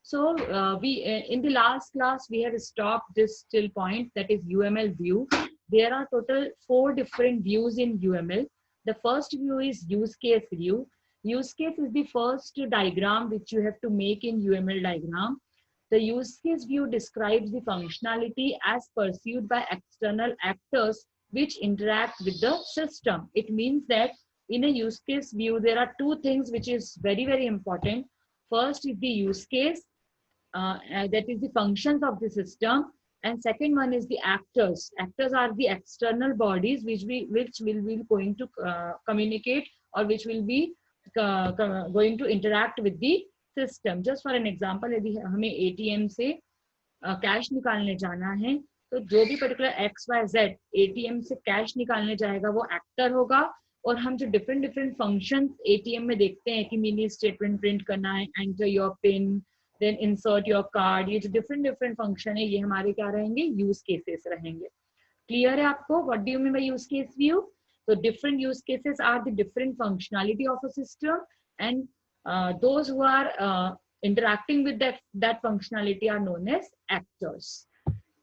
So we in the last class we have stopped this till point, that is UML view. There are total 4 different views in UML. The first view is use case view. Use case is the first diagram which you have to make in UML diagram. The use case view describes the functionality as pursued by external actors which interact with the system. It means that in a use case view there are 2 things which is very, very important. First is the use case, that is the functions of the system, and second one is the actors. Actors are the external bodies which will be going to communicate, or which will be going to interact with the system. Just for an example, यदि हमें ATM से cash निकालने जाना है, तो जो भी particular XYZ ATM से कैश निकालने जाएगा वो एक्टर होगा, और हम जो डिफरेंट फंक्शंस ATM में देखते हैं कि मिनी स्टेटमेंट प्रिंट करना है, enter your pin, then insert your card, ये जो डिफरेंट फंक्शन है ये हमारे क्या रहेंगे, यूज केसेस रहेंगे. क्लियर है आपको? What do you mean by use case view? So different use cases are the different functionality of a system, and those who are interacting with that functionality are known as actors.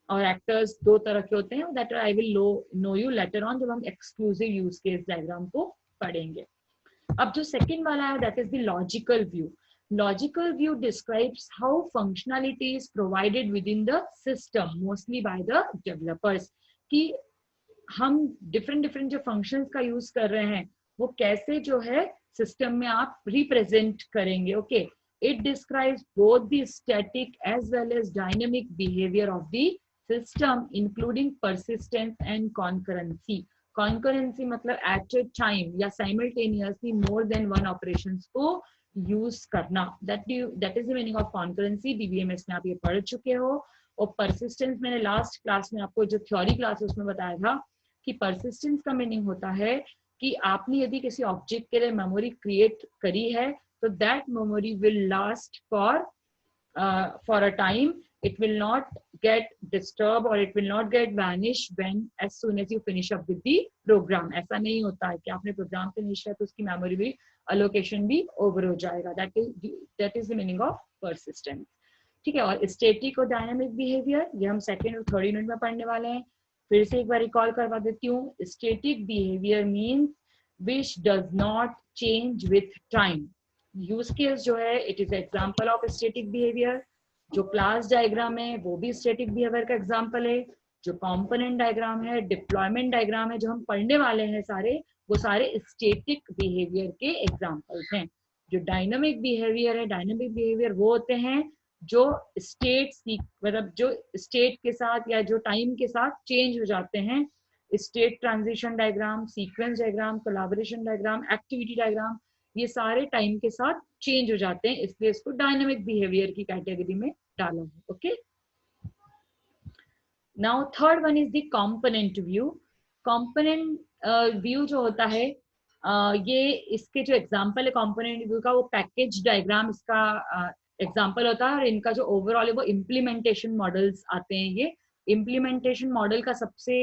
और actors 2 तरह के होते हैं, that I will know you later on जब हम exclusive use case diagram को पढ़ेंगे. अब जो second वाला है, that is the logical view. Logical view describes how functionality is provided within the system, mostly by the developers. कि हम डिफरेंट जो फंक्शंस का यूज कर रहे हैं वो कैसे जो है सिस्टम में आप रिप्रेजेंट करेंगे. Okay, it describes both the static as well as dynamic behaviour of the system, including persistence and concurrency. Concurrency मतलब एट अ टाइम या simultaneously more than one operations को यूज करना. That is the meaning of concurrency. DBMS में आप ये पढ़ चुके हो. और परसिस्टेंस मैंने लास्ट क्लास में आपको जो थ्योरी क्लास है उसमें बताया था कि परसिस्टेंस का मीनिंग होता है कि आपने यदि किसी ऑब्जेक्ट के लिए मेमोरी क्रिएट करी है तो that memory will last for a time. It will not get disturb और it will not get vanish when as soon as you finish up with the program. ऐसा नहीं होता है कि आपने प्रोग्राम फिनिश किया तो उसकी मेमोरी भी अलोकेशन भी ओवर हो जाएगा. That is the meaning of persistence. ठीक है. और स्टैटिक और डायनामिक बिहेवियर ये हम सेकेंड और थर्ड यूनिट में पढ़ने वाले हैं. फिर से एक बार रिकॉल करवा देती हूँ. Static behaviour means which does not change with time. Use case जो है it is example of static behaviour. जो क्लास डायग्राम है वो भी स्टैटिक बिहेवियर का एग्जांपल है. जो कंपोनेंट डायग्राम है, डिप्लॉयमेंट डायग्राम है, जो हम पढ़ने वाले हैं सारे, वो सारे स्टैटिक बिहेवियर के एग्जांपल्स हैं. जो डायनामिक बिहेवियर है, डायनामिक बिहेवियर वो होते हैं जो स्टेट मतलब जो स्टेट के साथ या जो टाइम के साथ चेंज हो जाते हैं. State transition diagram, sequence diagram, collaboration diagram, activity diagram, ये सारे टाइम के साथ चेंज हो जाते हैं, इसलिए इसको डायनामिक बिहेवियर की कैटेगरी में डाला है. Okay. Now third one is the component view. Component view जो होता है ये इसके जो एग्जांपल है कंपोनेंट व्यू का, वो पैकेज डायग्राम इसका एग्जाम्पल होता है. और इनका जो ओवरऑल है वो इम्प्लीमेंटेशन मॉडल्स आते हैं. ये इम्प्लीमेंटेशन मॉडल का सबसे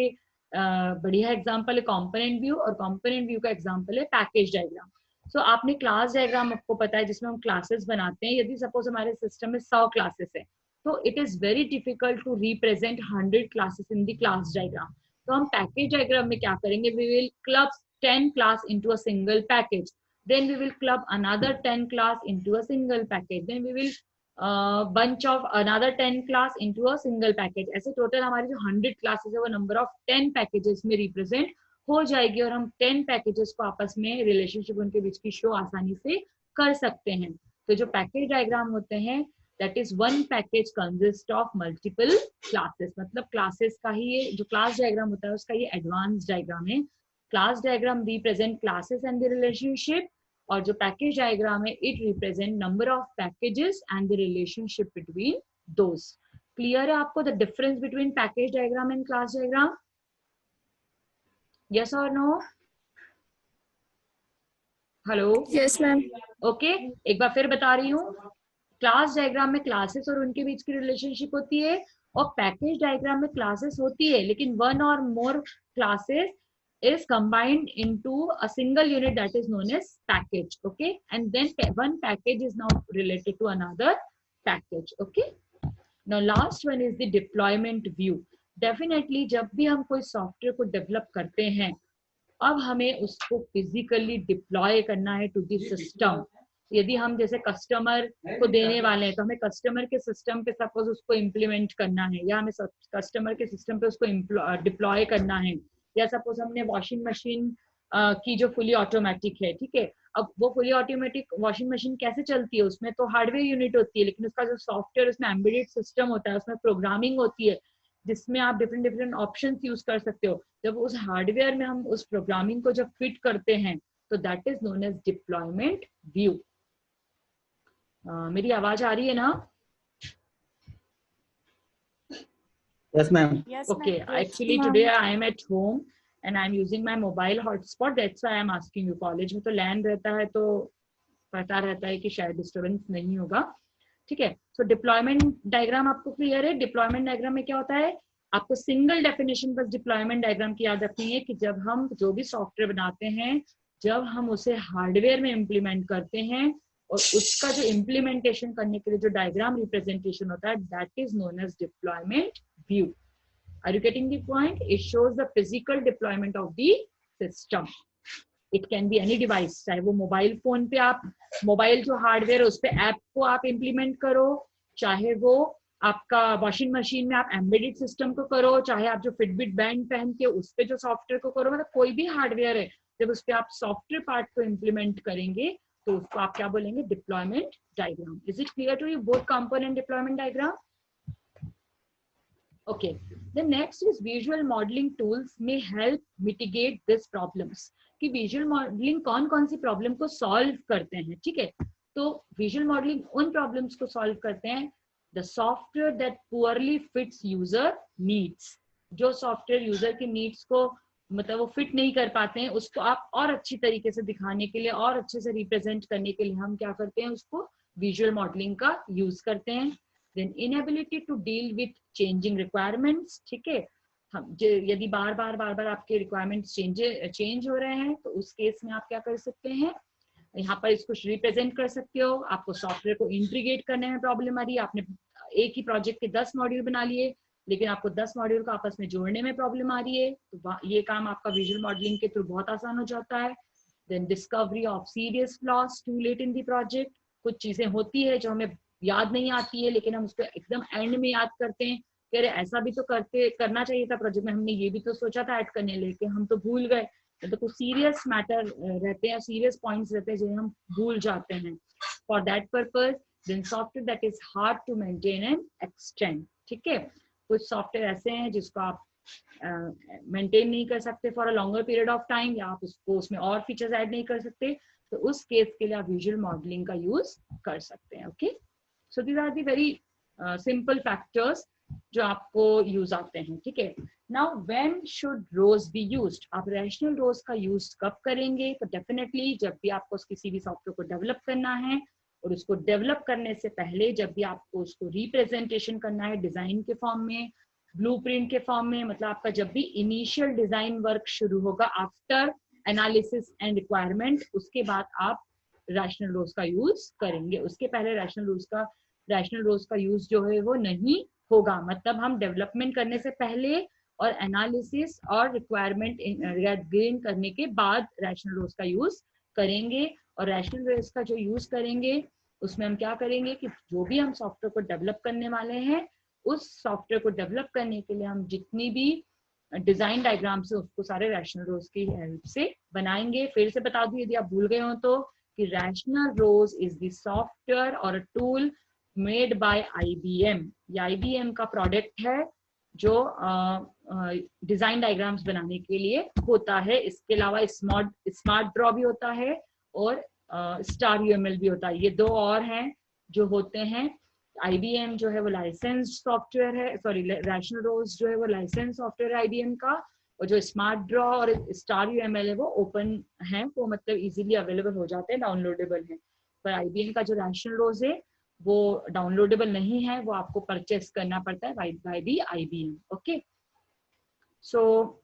बढ़िया एग्जाम्पल है कंपोनेंट व्यू, और कंपोनेंट व्यू का एग्जाम्पल है पैकेज डायग्राम. सो आपने क्लास डायग्राम आपको पता है जिसमें हम क्लासेस बनाते हैं. यदि सपोज हमारे सिस्टम में 100 क्लासेस है तो it is very difficult to represent 100 classes in the class diagram. तो हम पैकेज डायग्राम में क्या करेंगे, we will club 10 class into a single package. Then we will club another 10 class into a single package. Then we will bunch of another 10 class into a single package. ऐसे total हमारी जो 100 classes है वो number of 10 packages में represent हो जाएगी, और हम 10 पैकेजेस को आपस में रिलेशनशिप उनके बीच की शो आसानी से कर सकते हैं. तो जो पैकेज डायग्राम होते हैं that is one package consist of multiple classes. मतलब क्लासेस का ही ये जो क्लास डायग्राम होता है उसका ये एडवांस डायग्राम है. Class diagram represent classes and the relationship, और जो पैकेज डायग्राम है it represent number of packages and the relationship between those. Clear है आपको the difference between package diagram and class diagram? Yes और no? Hello. Yes ma'am. Okay, एक बार फिर बता रही हूँ. क्लास डायग्राम में क्लासेस और उनके बीच की रिलेशनशिप होती है, और पैकेज डायग्राम में क्लासेस होती है लेकिन वन और more classes is combined into a single unit that is known as package. Okay, and then one package is now related to another package. Okay. Now last one is the deployment view. Definitely जब भी हम कोई software को develop करते हैं, अब हमें उसको फिजिकली डिप्लॉय करना है टू द सिस्टम. यदि हम जैसे कस्टमर को देने वाले हैं तो हमें कस्टमर के सिस्टम पे सपोज उसको इम्प्लीमेंट करना है, या हमें कस्टमर के सिस्टम पे उसको डिप्लॉय करना है, या सपोज हमने वॉशिंग मशीन की जो फुली ऑटोमेटिक है, ठीक है, अब वो फुली ऑटोमेटिक वॉशिंग मशीन कैसे चलती है, उसमें तो हार्डवेयर यूनिट होती है, लेकिन उसका जो सॉफ्टवेयर, उसमें एम्बेडेड सिस्टम होता है, उसमें प्रोग्रामिंग होती है, जिसमें आप डिफरेंट डिफरेंट ऑप्शंस यूज कर सकते हो. जब उस हार्डवेयर में हम उस प्रोग्रामिंग को जब फिट करते हैं तो that is known as deployment view. मेरी आवाज आ रही है ना? Yes, ma'am. Yes, Okay, ma'am. actually today I am at home and I am using my mobile hotspot, that's why I am asking you. College में तो land रहता है तो पता रहता है कि शायद डिस्टर्बेंस नहीं होगा. ठीक है. सो डिप्लॉयमेंट डायग्राम आपको क्लियर है? डिप्लॉयमेंट डायग्राम में क्या होता है, आपको सिंगल डेफिनेशन बस डिप्लॉयमेंट डायग्राम की याद रखनी है कि जब हम जो भी सॉफ्टवेयर बनाते हैं, जब हम उसे हार्डवेयर में इम्प्लीमेंट करते हैं और उसका जो इम्प्लीमेंटेशन करने के लिए जो डायग्राम रिप्रेजेंटेशन होता है, that is known as deployment view. Are you getting the point? It shows the physical deployment of the system. It can be any device, चाहे वो मोबाइल फोन पे आप मोबाइल जो हार्डवेयर है उस पे ऐप को आप इम्प्लीमेंट करो, चाहे वो आपका वॉशिंग मशीन में आप एम्बेडेड सिस्टम को करो, चाहे आप जो फिटबिट बैंड पहन के उस पे जो सॉफ्टवेयर को करो, मतलब कोई भी हार्डवेयर है, जब उस पे आप सॉफ्टवेयर पार्ट को इम्प्लीमेंट करेंगे तो उसको आप क्या बोलेंगे, deployment diagram. Is it clear to you both component deployment diagram? Okay, the next is visual modeling tools may help mitigate these problems. कि visual modeling कौन कौन सी प्रॉब्लम को सॉल्व करते हैं, ठीक है. तो visual modeling उन प्रॉब्लम्स को सॉल्व करते हैं, the software that poorly fits user needs. जो सॉफ्टवेयर यूजर की नीड्स को मतलब वो फिट नहीं कर पाते हैं, उसको आप और अच्छी तरीके से दिखाने के लिए और अच्छे से रिप्रेजेंट करने के लिए हम क्या करते हैं, उसको विजुअल मॉडलिंग का यूज करते हैं. Then inability to deal with changing requirements. ठीक है, हम यदि बार बार आपके रिक्वायरमेंट्स चेंज हो रहे हैं तो उस केस में आप क्या कर सकते हैं, यहाँ पर इसको रिप्रेजेंट कर सकते हो. आपको सॉफ्टवेयर को इंटीग्रेट करने में प्रॉब्लम आ रही है, आपने एक ही प्रोजेक्ट के 10 मॉड्यूल बना लिए, लेकिन आपको 10 मॉड्यूल को आपस में जोड़ने में प्रॉब्लम आ रही है, तो ये काम आपका विजुअल मॉडलिंग के थ्रू बहुत आसान हो जाता है. Then discovery of serious flaws too late in the project. कुछ चीजें होती है जो हमें याद नहीं आती है, लेकिन हम उसको एकदम एंड में याद करते हैं कि अरे ऐसा भी तो करना चाहिए था प्रोजेक्ट में, हमने ये भी तो सोचा था ऐड करने, लेकिन हम तो भूल गए. तो कुछ सीरियस मैटर रहते हैं, सीरियस पॉइंट्स रहते हैं जिन्हें हम भूल जाते हैं. For that purpose then software that is hard to maintain and extend. ठीक है, कुछ सॉफ्टवेयर ऐसे हैं जिसको आप मेंटेन नहीं कर सकते for a longer period of time, या आप उसको उसमें और फीचर्स ऐड नहीं कर सकते, तो उस केस के लिए आप विजुअल मॉडलिंग का यूज कर सकते हैं. Okay, so these are the very simple factors जो आपको यूज आते हैं. ठीक है, now when should Rose be used. आप रैशनल रोज का यूज कब करेंगे, तो डेफिनेटली जब भी आपको किसी भी सॉफ्टवेयर को डेवलप करना है, और उसको डेवलप करने से पहले जब भी आपको उसको रिप्रेजेंटेशन करना है डिजाइन के फॉर्म में, ब्लूप्रिंट के फॉर्म में, मतलब आपका जब भी इनिशियल डिजाइन वर्क शुरू होगा आफ्टर एनालिसिस एंड रिक्वायरमेंट, उसके बाद आप रैशनल रोज का यूज करेंगे. उसके पहले रैशनल रोज का यूज जो है वो नहीं होगा. मतलब हम डेवलपमेंट करने से पहले और एनालिसिस और रिक्वायरमेंट गेन करने के बाद रैशनल रोज का यूज करेंगे. और रैशनल रोज का जो यूज करेंगे उसमें हम क्या करेंगे कि जो भी हम सॉफ्टवेयर को डेवलप करने वाले हैं, उस सॉफ्टवेयर को डेवलप करने के लिए हम जितनी भी डिजाइन डायग्राम से उसको सारे रैशनल रोज की हेल्प से बनाएंगे. फिर से बता दूं यदि आप भूल गए हो तो, कि rational rose is the software और a tool made by IBM. ये IBM का प्रोडक्ट है जो डिजाइन डायग्राम्स बनाने के लिए होता है. इसके अलावा स्मार्ट ड्रॉ भी होता है और स्टार UML भी होता है. ये दो और हैं जो होते हैं. IBM जो है वो लाइसेंस सॉफ्टवेयर है, सॉरी रैशनल रोज जो है वो लाइसेंस सॉफ्टवेयर है IBM का, और जो स्मार्ट ड्रॉ और स्टार UML है वो ओपन है, वो मतलब इजीली अवेलेबल हो जाते हैं, डाउनलोडेबल है. पर IBM का जो रैशनल रोज है वो डाउनलोडेबल नहीं है, वो आपको परचेस करना पड़ता है बाय दी IBM. ओके, सो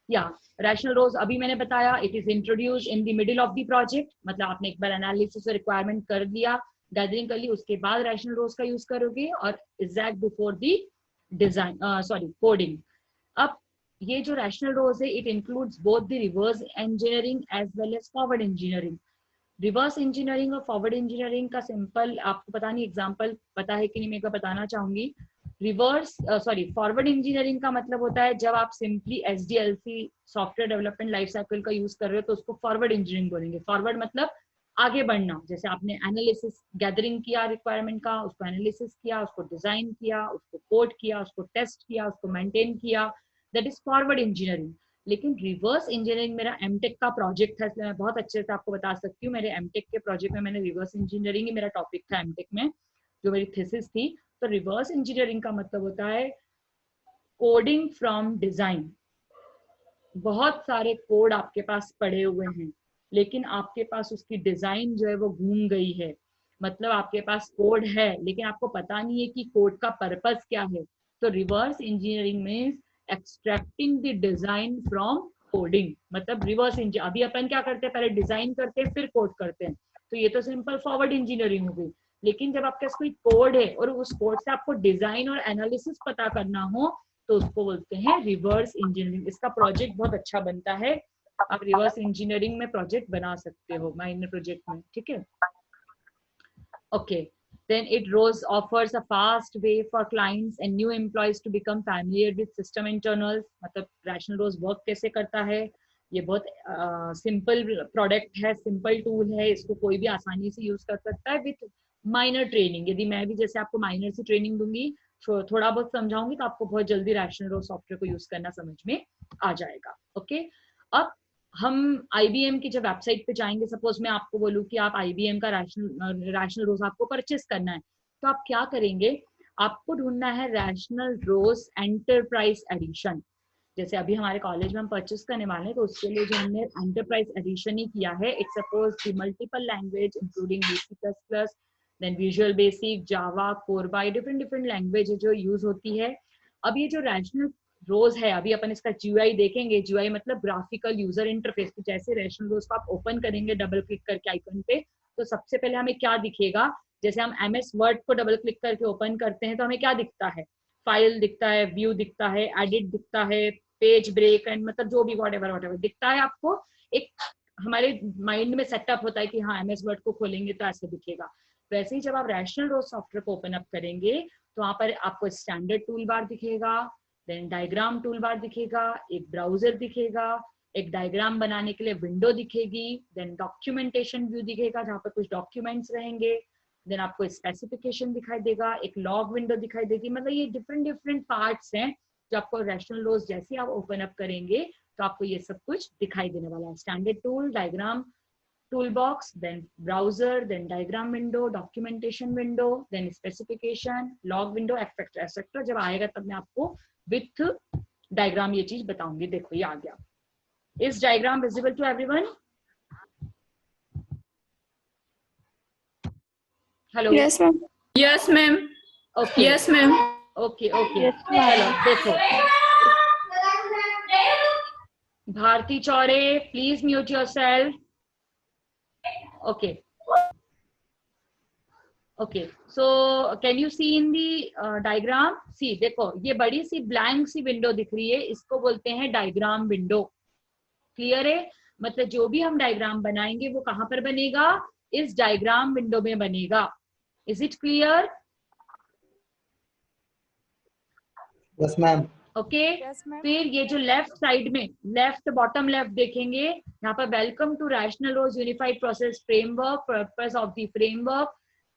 या रैशनल रोज अभी मैंने बताया, it is introduce in the middle of the project. मतलब आपने एक बार एनालिसिस और रिक्वायरमेंट कर दिया, गैदरिंग कर ली, उसके बाद रैशनल रोज का यूज करोगे और exact before the design coding. अब ये जो रैशनल रोज है, it includes both the reverse engineering as well as forward engineering. Reverse engineering और फॉरवर्ड इंजीनियरिंग का सिंपल आपको पता नहीं, एग्जांपल पता है कि नहीं, मैं बताना चाहूंगी। फॉरवर्ड इंजीनियरिंग का मतलब होता है जब आप simply SDLC software development life cycle का यूज कर रहे हो तो उसको फॉरवर्ड इंजीनियरिंग बोलेंगे। फॉरवर्ड मतलब आगे बढ़ना, जैसे आपने एनालिसिस गैदरिंग किया रिक्वायरमेंट का, उसको एनालिसिस किया, उसको डिजाइन किया, उसको कोड किया, उसको टेस्ट किया, उसको मेंटेन किया, दैट इज फॉरवर्ड इंजीनियरिंग। लेकिन रिवर्स इंजीनियरिंग मेरा एमटेक का प्रोजेक्ट था, इसलिए मैं बहुत अच्छे से आपको बता सकती हूँ। मेरे एमटेक के प्रोजेक्ट में मैंने रिवर्स इंजीनियरिंग ही मेरा टॉपिक था एमटेक में, जो मेरी थीसिस थी। तो रिवर्स इंजीनियरिंग का मतलब होता है कोडिंग फ्रॉम डिजाइन। बहुत सारे कोड आपके पास पड़े हुए हैं, लेकिन आपके पास उसकी डिजाइन जो है वो घूम गई है। मतलब आपके पास कोड है लेकिन आपको पता नहीं है कि कोड का पर्पस क्या है। तो reverse engineering means extracting the design from coding. मतलब रिवर्स इंजीनियर, अभी अपन क्या करते हैं, पहले डिजाइन करते हैं फिर कोड करते हैं, तो ये तो सिंपल फॉरवर्ड इंजीनियरिंग हो गई। लेकिन जब आपके पास कोई कोड है और उस कोड से आपको डिजाइन और एनालिसिस पता करना हो तो उसको बोलते हैं रिवर्स इंजीनियरिंग। इसका प्रोजेक्ट बहुत अच्छा बनता है, आप रिवर्स इंजीनियरिंग में प्रोजेक्ट बना सकते हो माइनर प्रोजेक्ट में, ठीक है। Okay, then it ROS offers a fast way for clients and new employees to become familiar with system internals। मतलब रैशनल रोज वर्क कैसे करता है, ये बहुत सिंपल प्रोडक्ट है, सिंपल टूल है, इसको कोई भी आसानी से यूज कर सकता है विथ माइनर ट्रेनिंग। यदि मैं भी जैसे आपको माइनर से ट्रेनिंग दूंगी, थोड़ा बहुत समझाऊंगी, तो आपको बहुत जल्दी रैशनल रोज सॉफ्टवेयर को यूज करना समझ में आ जाएगा। ओके, अब हम IBM की जब वेबसाइट पे जाएंगे, सपोज मैं आपको बोलूं कि आप IBM का रैशनल रोज आपको परचेस करना है, तो आप क्या करेंगे, आपको ढूंढना है रैशनल रोज एंटरप्राइज एडिशन। जैसे अभी हमारे कॉलेज में हम परचेस करने वाले हैं, तो उसके लिए जो हमने एंटरप्राइज एडिशन ही किया है, it's suppose the multiple language including VC++, then visual basic, Java, कोरबाई, डिफरेंट डिफरेंट लैंग्वेज जो यूज होती है। अब ये जो रैशनल रोज है, अभी अपन इसका GUI देखेंगे। GUI मतलब ग्राफिकल यूजर इंटरफेस। तो जैसे रैशनल रोज को आप ओपन करेंगे डबल क्लिक करके आइकन पे, तो सबसे पहले हमें क्या दिखेगा, जैसे हम MS वर्ड को डबल क्लिक करके ओपन करते हैं तो हमें क्या दिखता है, फाइल दिखता है, व्यू दिखता है, एडिट दिखता है, पेज ब्रेक एंड मतलब जो भी वॉट एवर दिखता है आपको। एक हमारे माइंड में सेटअप होता है कि हाँ MS वर्ड को खोलेंगे तो ऐसे दिखेगा। वैसे ही जब आप रैशनल रोज सॉफ्टवेयर को ओपन अप करेंगे तो वहां पर आपको स्टैंडर्ड टूल बार दिखेगा, देन डायग्राम टूल बार दिखेगा, एक ब्राउजर दिखेगा, एक डायग्राम बनाने के लिए विंडो दिखेगी, देन डॉक्यूमेंटेशन व्यू दिखेगा जहाँ पर कुछ डॉक्यूमेंट्स रहेंगे, देन आपको स्पेसिफिकेशन दिखाई देगा, एक लॉग विंडो दिखाई देगी। मतलब ये डिफरेंट डिफरेंट पार्ट्स हैं जो आपको रैशनल रोज जैसे आप ओपन अप करेंगे तो आपको ये सब कुछ दिखाई देने वाला है। Standard tool, diagram toolbox, then browser, then diagram window, documentation window, then specification, log window, etc. etc. जब आएगा तब मैं आपको with diagram ये चीज बताऊंगी। देखो ये आ गया। Is diagram visible to everyone? Hello. Yes, ma'am. Yes, ma'am. Okay. Yes, ma'am. Okay. Okay. Yes, ma'am. चलो देखो, Bharti Chaure, please mute yourself. Okay. Okay, so can you see in the diagram? See, देखो ये बड़ी सी ब्लैंक सी window दिख रही है, इसको बोलते हैं डायग्राम विंडो। क्लियर है? मतलब जो भी हम डायग्राम बनाएंगे वो कहां पर बनेगा, इस डायग्राम विंडो में बनेगा। Is it clear? Yes, ma'am. Okay, फिर ये जो लेफ्ट साइड में लेफ्ट बॉटम लेफ्ट देखेंगे, यहाँ पर welcome to Rational Rose unified process framework, purpose of the framework,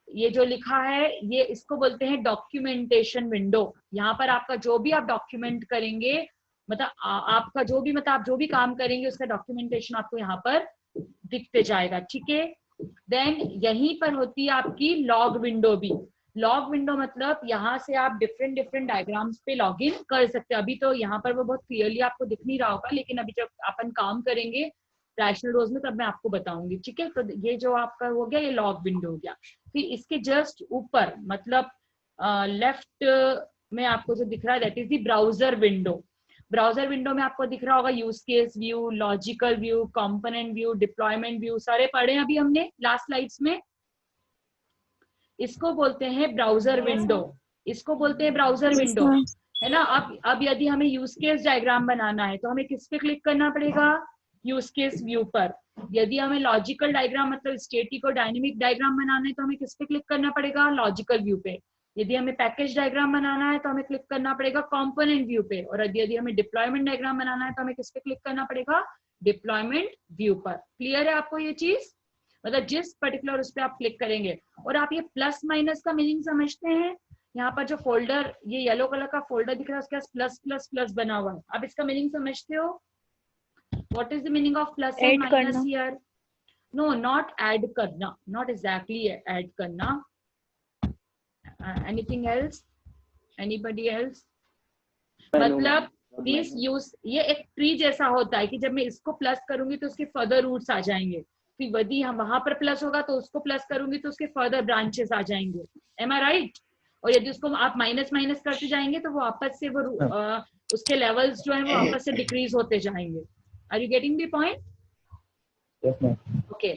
ये जो लिखा है ये इसको बोलते हैं डॉक्यूमेंटेशन विंडो। यहाँ पर आपका जो भी आप डॉक्यूमेंट करेंगे, मतलब आपका जो भी मतलब आप जो भी काम करेंगे उसका डॉक्यूमेंटेशन आपको यहाँ पर दिखते जाएगा, ठीक है। देन यहीं पर होती है आपकी लॉग विंडो भी। लॉग विंडो मतलब यहाँ से आप डिफरेंट डिफरेंट डायग्राम्स पे लॉग इन कर सकते हैं। अभी तो यहाँ पर वो बहुत क्लियरली आपको दिख नहीं रहा होगा, लेकिन अभी जब अपन काम करेंगे रैशनल रोज में तब मैं आपको बताऊंगी, ठीक है। तो ये जो आपका हो गया ये लॉग विंडो हो गया। फिर इसके जस्ट ऊपर मतलब लेफ्ट में आपको जो दिख रहा है that is the browser window. Browser window में आपको दिख रहा होगा use case view, logical view, component view, deployment view, सारे पढ़े अभी हमने लास्ट स्लाइड्स में। इसको बोलते हैं ब्राउजर विंडो, इसको बोलते हैं ब्राउजर विंडो, है ना। अब यदि हमें यूज केस डायग्राम बनाना है तो हमें किस पे क्लिक करना पड़ेगा, यूज केस व्यू पर। यदि हमें लॉजिकल डायग्राम मतलब स्टैटिक और डायनेमिक डायग्राम बनाना है तो हमें किस पे क्लिक करना पड़ेगा, लॉजिकल व्यू पे। यदि हमें पैकेज डायग्राम बनाना है तो हमें क्लिक करना पड़ेगा कंपोनेंट व्यू पे, और यदि हमें डिप्लॉयमेंट डायग्राम बनाना है तो हमें किस पे क्लिक करना पड़ेगा, डिप्लॉयमेंट व्यू पर। क्लियर है आपको ये चीज, मतलब जिस पर्टिकुलर उस पर आप क्लिक करेंगे। और आप ये प्लस माइनस का मीनिंग समझते हैं, यहाँ पर जो फोल्डर ये येलो कलर का फोल्डर दिख रहा है उसके पास प्लस प्लस प्लस बना हुआ है, आप इसका मीनिंग समझते हो, what is the meaning of plus and minus here? No, not add करना, नॉट एग्जैक्टली ऐड करना। Anything else, anybody else? मतलब दिस यूज, ये एक ट्री जैसा होता है कि जब मैं इसको प्लस करूंगी तो उसके फर्दर रूट्स आ जाएंगे, फिर यदि हम वहां पर प्लस होगा तो उसको प्लस करूंगी तो उसके फर्दर ब्रांचेस आ जाएंगे। एम आई राइट? और यदि उसको आप माइनस माइनस करते जाएंगे तो वो आपस से वो उसके लेवल्स जो है वो आपस से डिक्रीज होते जाएंगे। Are you getting the point? Okay.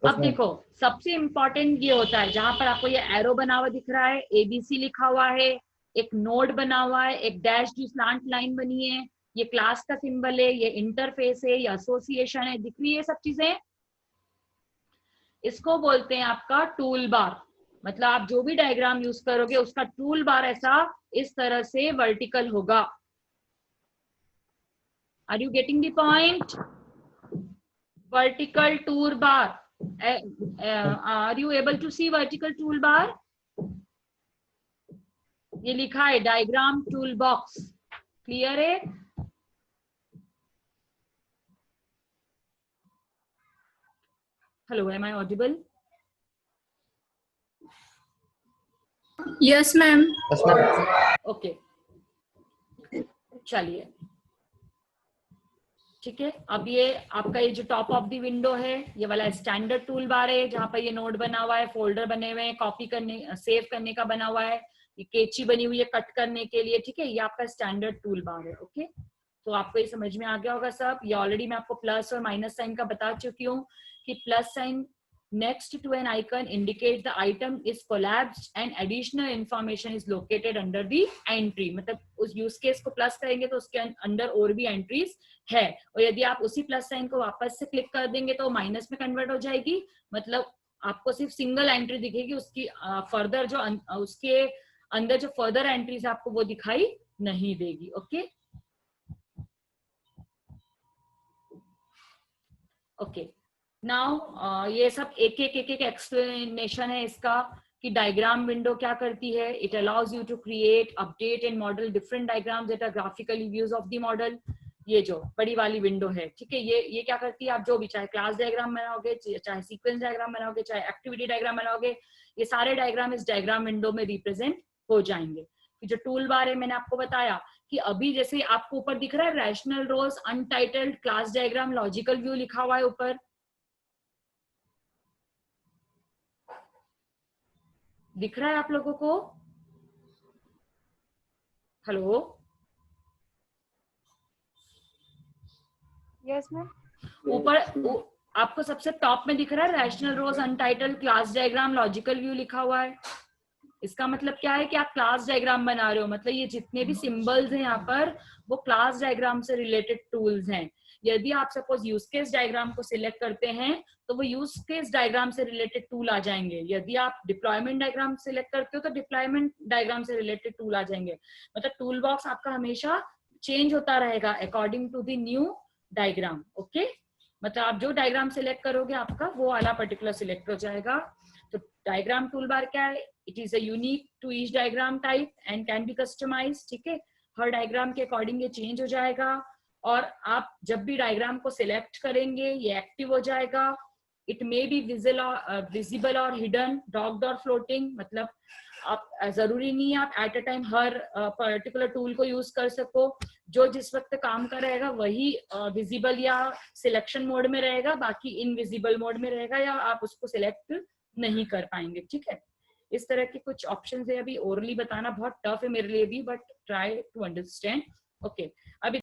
अब देखो सबसे इंपॉर्टेंट ये होता है जहां पर आपको ये एरो बना हुआ दिख रहा है, एबीसी लिखा हुआ है, एक नोड बना हुआ है, एक डैश जो स्लांट लाइन बनी है, ये क्लास का सिंबल है, ये इंटरफेस है, ये एसोसिएशन है, दिख रही है सब चीजें। इसको बोलते हैं आपका टूल बार। मतलब आप जो भी डायग्राम यूज करोगे उसका टूल बार ऐसा इस तरह से वर्टिकल होगा। Are you getting the point? Vertical tool bar, are you able to see vertical tool bar? ये लिखा है डायग्राम टूल बॉक्स, क्लियर है? Hello, am I audible? Yes ma'am. Okay, चलिए ठीक है। अब ये आपका ये जो टॉप ऑफ द विंडो है ये वाला स्टैंडर्ड टूल बार है, जहां पर ये नोड बना हुआ है, फोल्डर बने हुए हैं, कॉपी करने सेव करने का बना हुआ है, ये कैची बनी हुई है कट करने के लिए, ठीक है। ये आपका स्टैंडर्ड टूल बार है। ओके, तो आपको ये समझ में आ गया होगा सब। ये ऑलरेडी मैं आपको प्लस और माइनस साइन का बता चुकी हूँ कि plus sign next to an icon indicates the item is collapsed and additional information is located under the entry। मतलब उस यूज केस को प्लस करेंगे तो उसके अंदर और भी एंट्रीज है, और यदि आप उसी प्लस साइन को वापस से क्लिक कर देंगे तो माइनस में कन्वर्ट हो जाएगी। मतलब आपको सिर्फ सिंगल एंट्री दिखेगी, उसकी फर्दर जो उसके अंदर जो फर्दर एंट्रीज आपको वो दिखाई नहीं देगी। ओके ओके, नाउ ये सब एक एक एक्सप्लेनेशन है इसका कि डायग्राम विंडो क्या करती है। It allows you to create, update and model different diagrams that are graphically views of the model. ये जो बड़ी वाली विंडो है, ठीक है, ये क्या करती है, आप जो भी चाहे क्लास डायग्राम बनाओगे, चाहे सीक्वेंस डायग्राम बनाओगे, चाहे एक्टिविटी डायग्राम बनाओगे, ये सारे डायग्राम इस डायग्राम विंडो में रिप्रेजेंट हो जाएंगे। जो टूल बार है मैंने आपको बताया कि अभी जैसे आपको ऊपर दिख रहा है rational rose, untitled, class diagram, logical view लिखा हुआ है ऊपर, दिख रहा है आप लोगों को? Hello, yes ma'am. ऊपर आपको सबसे टॉप में दिख रहा है rational rose, untitled, class diagram, logical view लिखा हुआ है। इसका मतलब क्या है कि आप क्लास डायग्राम बना रहे हो, मतलब ये जितने भी सिंबल्स हैं यहाँ पर वो क्लास डायग्राम से रिलेटेड टूल्स हैं। यदि आप सपोज यूज केस डायग्राम को सिलेक्ट करते हैं तो वो यूज केस डायग्राम से रिलेटेड टूल आ जाएंगे। यदि आप डिप्लॉयमेंट डायग्राम सिलेक्ट करते हो तो डिप्लॉयमेंट डायग्राम से रिलेटेड टूल आ जाएंगे। मतलब टूल बॉक्स आपका हमेशा चेंज होता रहेगा according to the new diagram. Okay, मतलब आप जो डायग्राम सिलेक्ट करोगे आपका वो वाला पर्टिकुलर सिलेक्ट हो जाएगा। तो डायग्राम टूलबार क्या है? It is a unique to each diagram type and can be customized, ठीक है। हर डायग्राम के अकॉर्डिंग ये चेंज हो जाएगा, और आप जब भी डायग्राम को सिलेक्ट करेंगे ये एक्टिव हो जाएगा। इट मे बी विजिबल और हिडन, डॉक्ड और फ्लोटिंग। मतलब आप जरूरी नहीं है आप eight a time her particular tool को यूज कर सको। जो जिस वक्त काम कर रहेगा वही विजिबल या सिलेक्शन मोड में रहेगा, बाकी इनविजिबल मोड में रहेगा, या आप उसको सिलेक्ट नहीं कर पाएंगे, ठीक है। इस तरह के कुछ ऑप्शंस है, अभी ओरली बताना बहुत टफ है मेरे लिए भी, but try to understand. Okay, अभी